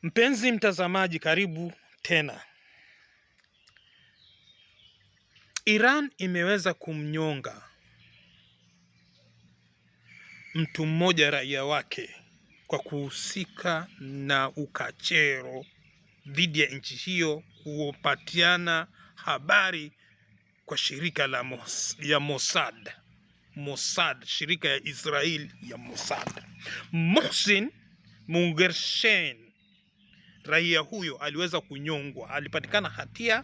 Mpenzi mtazamaji, karibu tena. Iran imeweza kumnyonga mtu mmoja, raia wake, kwa kuhusika na ukachero dhidi ya nchi hiyo, kupatiana habari kwa shirika ya Mossad, shirika ya Israel ya Mossad. Mohsin Mungershen, raia huyo, aliweza kunyongwa, alipatikana hatia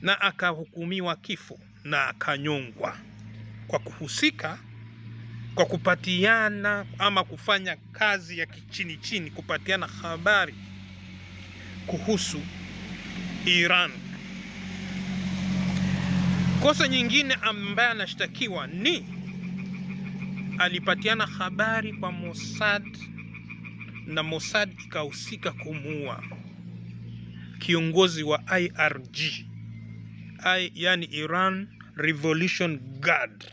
na akahukumiwa kifo na akanyongwa kwa kuhusika, kwa kupatiana ama kufanya kazi ya kichini chini, kupatiana habari kuhusu Iran. Kosa nyingine ambaye anashtakiwa ni alipatiana habari kwa Mossad na Mossad ikahusika kumuua kiongozi wa IRG, yani Iran Revolution Guard,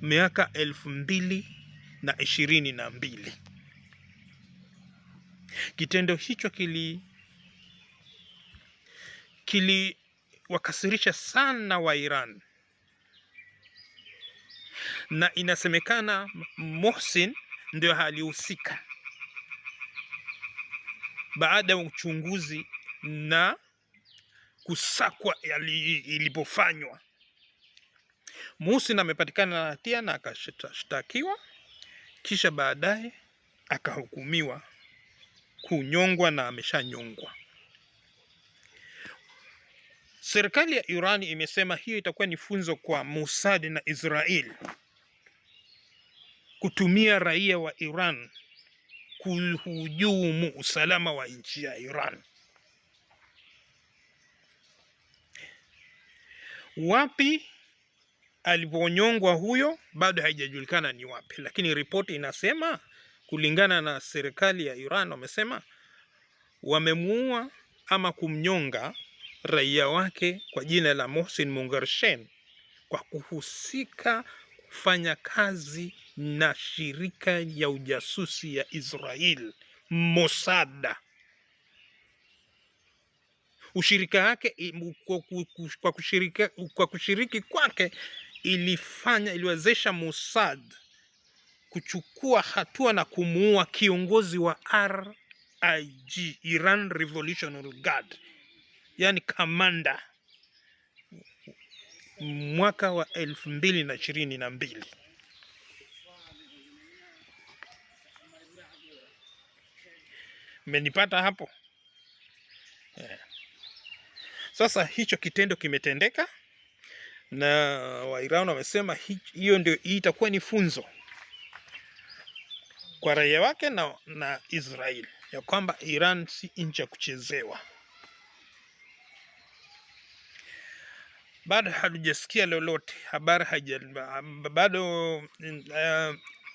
miaka 2022. Kitendo hicho kiliwakasirisha sana wa Iran, na inasemekana Mohsin ndio alihusika. Baada ya uchunguzi na kusakwa ilipofanywa, Mohsin amepatikana na hatia na akashtakiwa, kisha baadaye akahukumiwa kunyongwa na ameshanyongwa. Serikali ya Iran imesema hiyo itakuwa ni funzo kwa Mossad na Israel kutumia raia wa Iran kuhujumu usalama wa nchi ya Iran. Wapi aliponyongwa huyo bado haijajulikana ni wapi, lakini ripoti inasema, kulingana na serikali ya Iran, wamesema wamemuua ama kumnyonga raia wake kwa jina la Mohsin Mungershen kwa kuhusika kufanya kazi na shirika ya ujasusi ya Israel Mossad. Ushirika wake kwa kushiriki kwake iliwezesha Mossad kuchukua hatua na kumuua kiongozi wa RIG, Iran Revolutionary Guard, yani kamanda, mwaka wa 2022. Mmenipata hapo? Sasa hicho kitendo kimetendeka, na wa Iran wamesema hiyo ndio itakuwa ni funzo kwa raia wake na Israel, ya kwamba Iran si nchi ya kuchezewa. Bado hatujasikia lolote, habari bado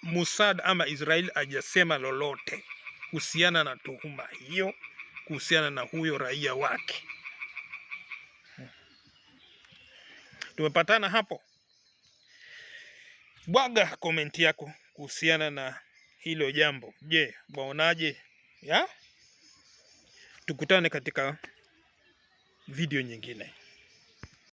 Mossad ama Israel hajasema lolote kuhusiana na tuhuma hiyo, kuhusiana na huyo raia wake. Tumepatana hapo? Bwaga komenti yako kuhusiana na hilo jambo. Je, waonaje? Tukutane katika video nyingine.